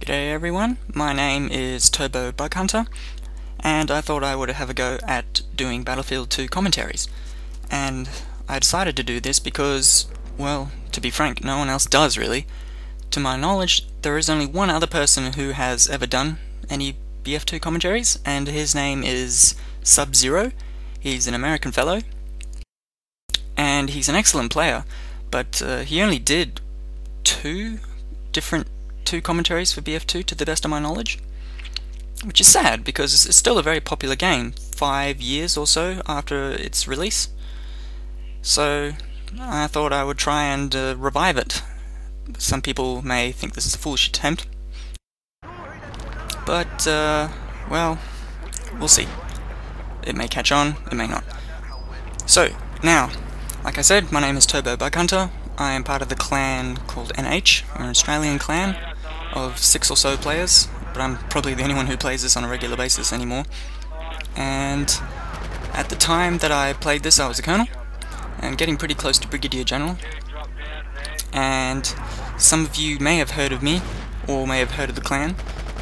G'day everyone, my name is TurboBugHunter, and I thought I would have a go at doing Battlefield 2 commentaries. And I decided to do this because, well, to be frank, no one else does really. To my knowledge, there is only one other person who has ever done any BF2 commentaries, and his name is Sub-Zero. He's an American fellow, and he's an excellent player, but he only did two commentaries for BF2 to the best of my knowledge, which is sad because it's still a very popular game 5 years or so after its release. So I thought I would try and revive it. Some people may think this is a foolish attempt, but well, we'll see. It may catch on, it may not. So now, like I said, my name is TurboBugHunter. I am part of the clan called NH, an Australian clan of 6 or so players, but I'm probably the only one who plays this on a regular basis anymore. And at the time that I played this, I was a colonel, and getting pretty close to Brigadier General. And some of you may have heard of me, or may have heard of the clan.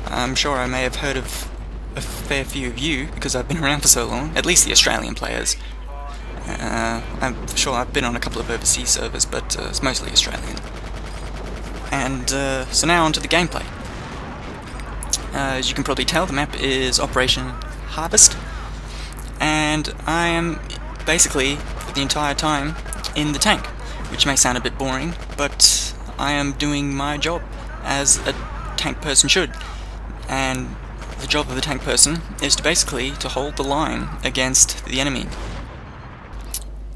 I'm sure I may have heard of a fair few of you, because I've been around for so long, at least the Australian players. I'm sure I've been on a couple of overseas servers, but it's mostly Australian. And so now onto the gameplay. As you can probably tell, the map is Operation Harvest, and I am basically, for the entire time, in the tank, which may sound a bit boring, but I am doing my job as a tank person should. And the job of the tank person is to basically to hold the line against the enemy,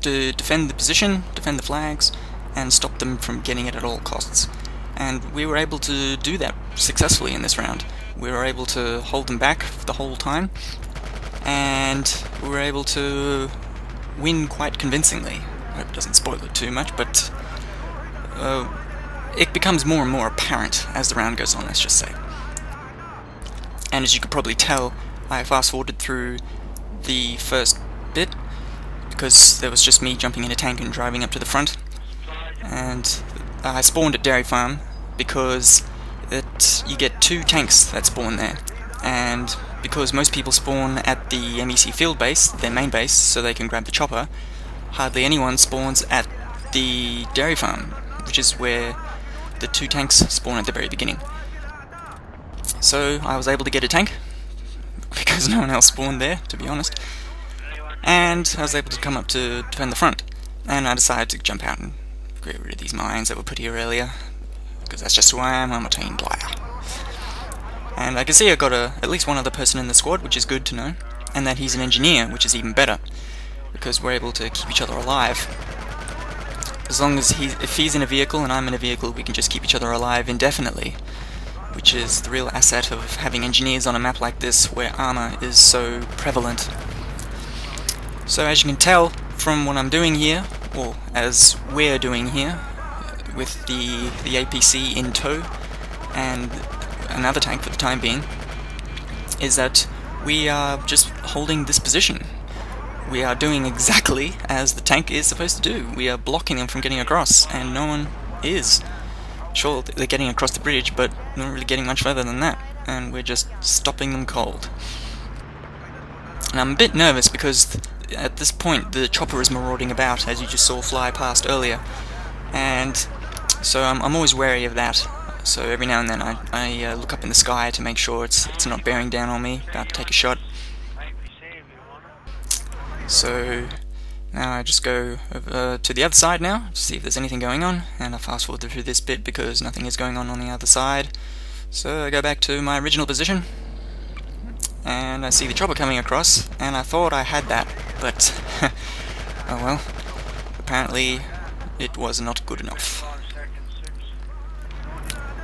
to defend the position, defend the flags, and stop them from getting it at all costs. And we were able to do that successfully in this round. We were able to hold them back the whole time, and we were able to win quite convincingly. I hope it doesn't spoil it too much, but it becomes more and more apparent as the round goes on, let's just say. And as you could probably tell, I fast-forwarded through the first bit, because there was just me jumping in a tank and driving up to the front. And I spawned at Dairy Farm because you get 2 tanks that spawn there, and because most people spawn at the MEC field base, their main base, so they can grab the chopper, hardly anyone spawns at the Dairy Farm, which is where the 2 tanks spawn at the very beginning. So I was able to get a tank, because no one else spawned there, to be honest, and I was able to come up to defend the front, and I decided to jump out and get rid of these mines that were put here earlier, because that's just who I am. I'm a team player. And I can see I got at least one other person in the squad, which is good to know, and that he's an engineer, which is even better, because we're able to keep each other alive. As long as if he's in a vehicle and I'm in a vehicle, we can just keep each other alive indefinitely, which is the real asset of having engineers on a map like this, where armour is so prevalent. So as you can tell from what I'm doing here, or as we're doing here, with the APC in tow, and another tank for the time being, is that we are just holding this position. We are doing exactly as the tank is supposed to do. We are blocking them from getting across, and no one is. Sure, they're getting across the bridge, but not really getting much further than that, and we're just stopping them cold. And I'm a bit nervous because at this point the chopper is marauding about, as you just saw fly past earlier, and so I'm always wary of that. So every now and then I look up in the sky to make sure it's not bearing down on me, about to take a shot. So now I just go over to the other side now to see if there's anything going on, and I fast forward through this bit because nothing is going on the other side. So I go back to my original position, and I see the chopper coming across, and I thought I had that, but oh well, apparently it was not good enough.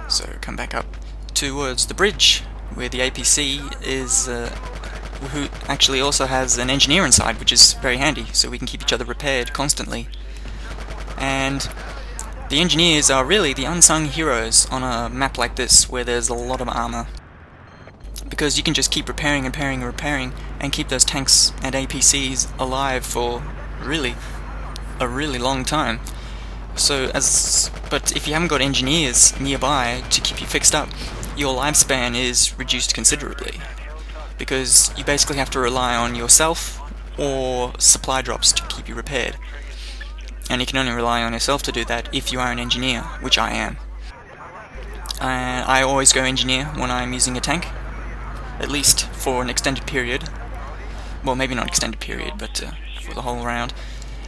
So come back up towards the bridge, where the APC is, who actually also has an engineer inside, which is very handy, so we can keep each other repaired constantly. And the engineers are really the unsung heroes on a map like this, where there's a lot of armour, because you can just keep repairing and repairing and repairing, and keep those tanks and APCs alive for really a really long time. So but if you haven't got engineers nearby to keep you fixed up, your lifespan is reduced considerably, because you basically have to rely on yourself or supply drops to keep you repaired. And you can only rely on yourself to do that if you are an engineer, which I am. I always go engineer when I'm using a tank, at least for an extended period. Well, maybe not extended period, but for the whole round.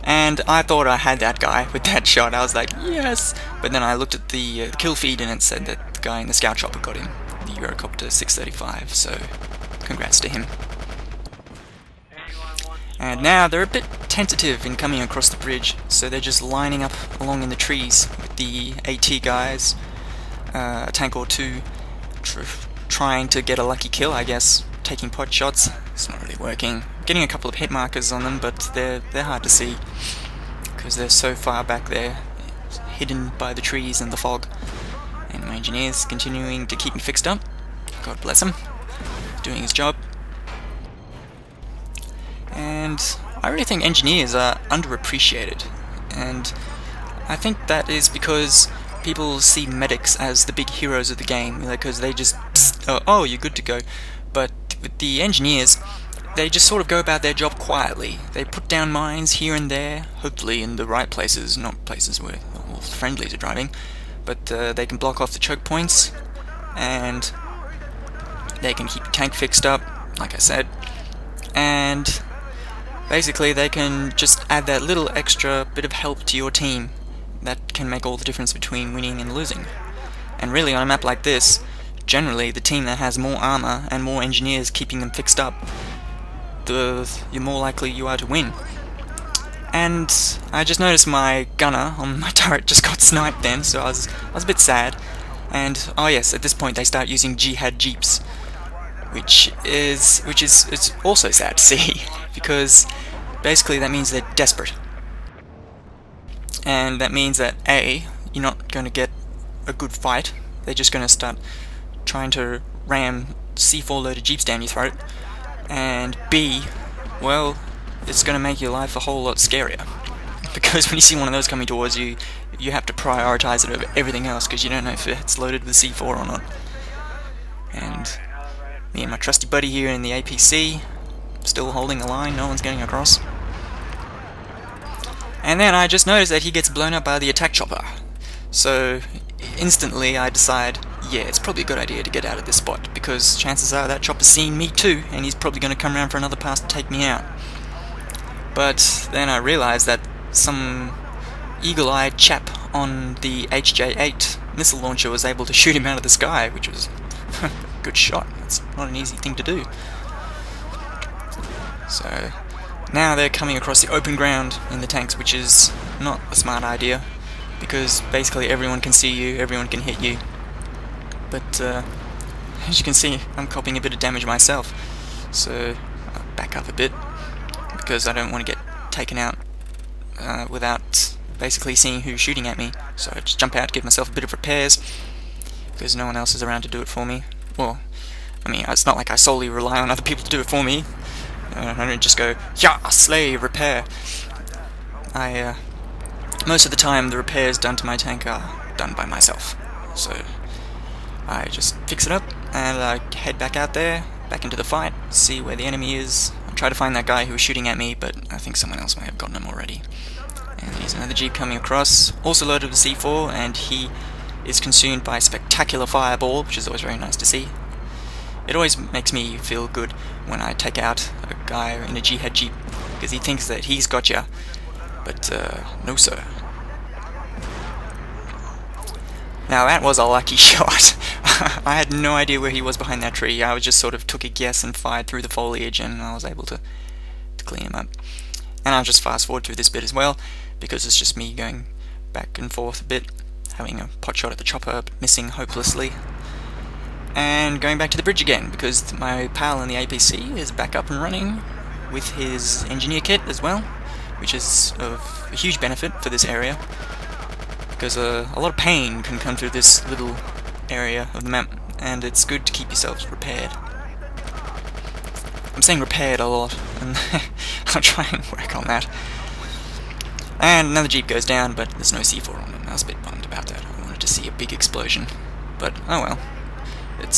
And I thought I had that guy with that shot. I was like, yes! But then I looked at the kill feed and it said that the guy in the scout chopper got him, the Eurocopter 635, so congrats to him. And now they're a bit tentative in coming across the bridge, so they're just lining up along in the trees with the AT guys, a tank or two, trying to get a lucky kill, I guess, taking pot shots. It's not really working. Getting a couple of hit markers on them, but they're hard to see because they're so far back there, hidden by the trees and the fog. And my engineer's continuing to keep me fixed up. God bless him, doing his job. And I really think engineers are underappreciated, and I think that is because people see medics as the big heroes of the game, because they just oh, you're good to go. But with the engineers, they just sort of go about their job quietly. They put down mines here and there, hopefully in the right places, not places where all the friendlies are driving, but they can block off the choke points, and they can keep the tank fixed up, like I said, and basically they can just add that little extra bit of help to your team that can make all the difference between winning and losing. And really, on a map like this, generally the team that has more armor and more engineers keeping them fixed up, the more likely you are to win. And I just noticed my gunner on my turret just got sniped then, so I was a bit sad. And oh yes, at this point they start using jihad jeeps, which is it's also sad to see, because basically that means they're desperate. And that means that A, you're not going to get a good fight. They're just going to start trying to ram C4 loaded jeeps down your throat. And B, well, it's going to make your life a whole lot scarier. Because when you see one of those coming towards you, you have to prioritize it over everything else, because you don't know if it's loaded with C4 or not. And me and my trusty buddy here in the APC, still holding the line, no one's getting across. And then I just noticed that he gets blown up by the attack chopper. So instantly I decide, yeah, it's probably a good idea to get out of this spot, because chances are that chopper's seeing me too, and he's probably going to come around for another pass to take me out. But then I realized that some eagle-eyed chap on the HJ-8 missile launcher was able to shoot him out of the sky, which was a good shot. It's not an easy thing to do. So now they're coming across the open ground in the tanks, which is not a smart idea, because basically everyone can see you, everyone can hit you. But as you can see, I'm copying a bit of damage myself, so I'll back up a bit, because I don't want to get taken out without basically seeing who's shooting at me. So I just jump out, give myself a bit of repairs, because no one else is around to do it for me. Well, I mean, it's not like I solely rely on other people to do it for me. I don't just go, yeah, slay, repair. Most of the time the repairs done to my tank are done by myself. So I just fix it up, and I head back out there, back into the fight, see where the enemy is. I try to find that guy who was shooting at me, but I think someone else may have gotten him already. And there's another jeep coming across, also loaded with C4, and he is consumed by a spectacular fireball, which is always very nice to see. It always makes me feel good when I take out a guy in a jihad jeep, because he thinks that he's got ya, but no sir. Now that was a lucky shot. I had no idea where he was behind that tree. I just sort of took a guess and fired through the foliage, and I was able to clean him up. And I'll just fast forward through this bit as well, because it's just me going back and forth a bit, having a pot shot at the chopper, but missing hopelessly. And going back to the bridge again, because my pal in the APC is back up and running with his engineer kit as well, which is of a huge benefit for this area, because a lot of pain can come through this little area of the map, and it's good to keep yourselves repaired. I'm saying repaired a lot, and I'll try and work on that. And another jeep goes down, but there's no C4 on it. I was a bit bummed about that. I wanted to see a big explosion, but oh well.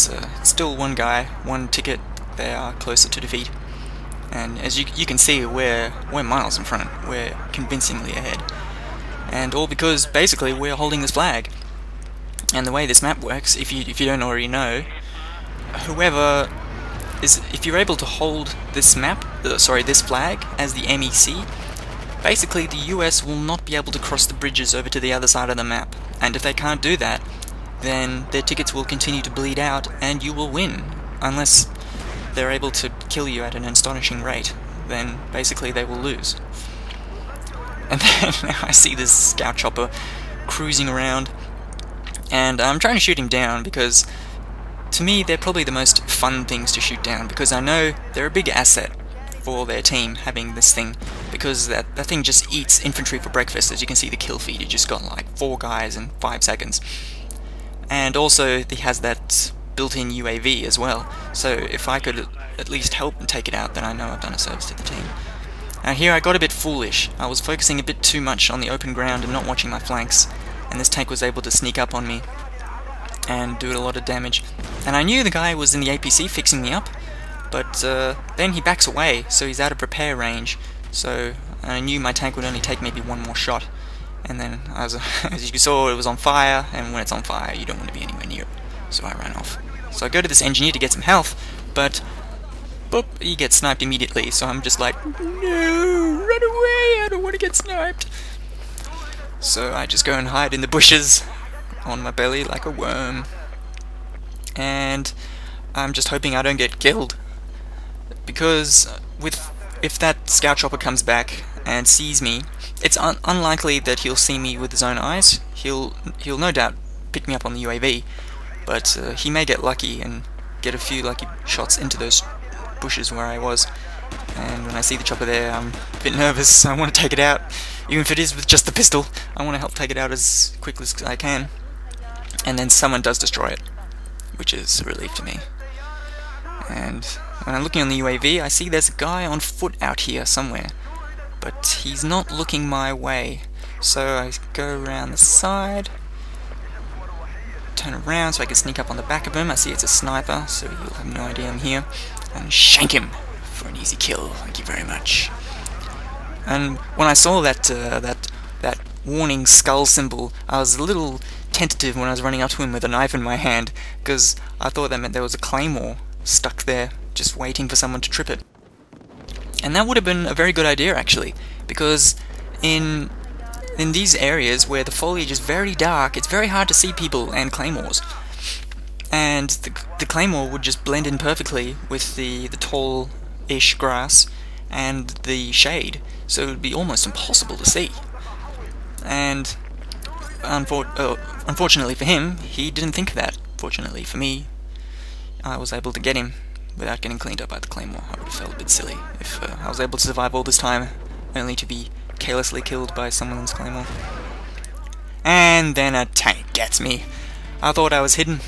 it's still one guy, one ticket. They are closer to defeat. And as you can see, we're miles in front. We're convincingly ahead. And all because basically we're holding this flag. And the way this map works, if you don't already know, if you're able to hold this this flag as the MEC, basically the US will not be able to cross the bridges over to the other side of the map. And if they can't do that, then their tickets will continue to bleed out and you will win. Unless they're able to kill you at an astonishing rate, then basically they will lose. And then I see this scout chopper cruising around, and I'm trying to shoot him down because to me they're probably the most fun things to shoot down, because I know they're a big asset for their team having this thing, because that thing just eats infantry for breakfast. As you can see, the kill feed, you just got like 4 guys in 5 seconds. And also he has that built-in UAV as well, so if I could at least help and take it out, then I know I've done a service to the team. Now here I got a bit foolish. I was focusing a bit too much on the open ground and not watching my flanks, and this tank was able to sneak up on me and do a lot of damage. And I knew the guy was in the APC fixing me up, but then he backs away, so he's out of repair range, so I knew my tank would only take maybe one more shot. And then, as you saw, it was on fire, and when it's on fire you don't want to be anywhere near it, so I ran off. So I go to this engineer to get some health, but boop, he gets sniped immediately, so I'm just like, no, run away, I don't want to get sniped. So I just go and hide in the bushes on my belly like a worm, and I'm just hoping I don't get killed, because if that scout chopper comes back and sees me, it's unlikely that he'll see me with his own eyes. He'll no doubt pick me up on the UAV, but he may get lucky and get a few lucky shots into those bushes where I was. And when I see the chopper there, I'm a bit nervous. I want to take it out, even if it is with just the pistol. I want to help take it out as quickly as I can. And then someone does destroy it, which is a relief to me. And when I'm looking on the UAV, I see there's a guy on foot out here somewhere, but he's not looking my way. So I go around the side, turn around so I can sneak up on the back of him. I see it's a sniper, so you'll have no idea I'm here, and shank him for an easy kill. Thank you very much. And when I saw that warning skull symbol, I was a little tentative when I was running up to him with a knife in my hand, because I thought that meant there was a claymore stuck there, just waiting for someone to trip it. And that would have been a very good idea, actually, because in these areas where the foliage is very dark, it's very hard to see people and claymores. And the claymore would just blend in perfectly with the tall-ish grass and the shade, so it would be almost impossible to see. And unfortunately for him, he didn't think of that. Fortunately for me, I was able to get him without getting cleaned up by the claymore. I would have felt a bit silly if I was able to survive all this time only to be carelessly killed by someone's claymore. And then a tank gets me. I thought I was hidden,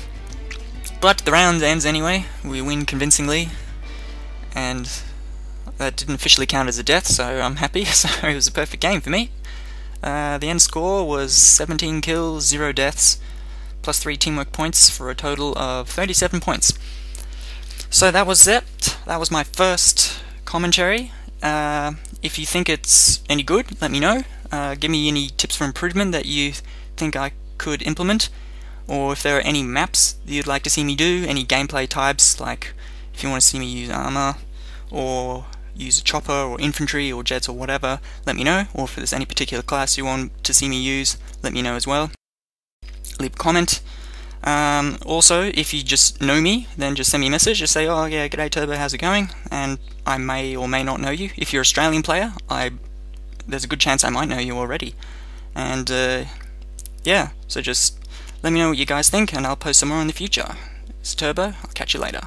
but the round ends anyway. We win convincingly, and that didn't officially count as a death, so I'm happy. So it was a perfect game for me. The end score was 17 kills, 0 deaths, plus 3 teamwork points for a total of 37 points. So that was it. That was my first commentary. If you think it's any good, let me know. Give me any tips for improvement that you think I could implement, or if there are any maps that you'd like to see me do, any gameplay types, like if you want to see me use armour, or use a chopper, or infantry, or jets, or whatever, let me know. Or if there's any particular class you want to see me use, let me know as well. Leave a comment. Also, if you just know me, then just send me a message. Just say, oh yeah, g'day Turbo, how's it going? And I may or may not know you. If you're an Australian player, there's a good chance I might know you already. And yeah, so just let me know what you guys think, and I'll post some more in the future. It's Turbo, I'll catch you later.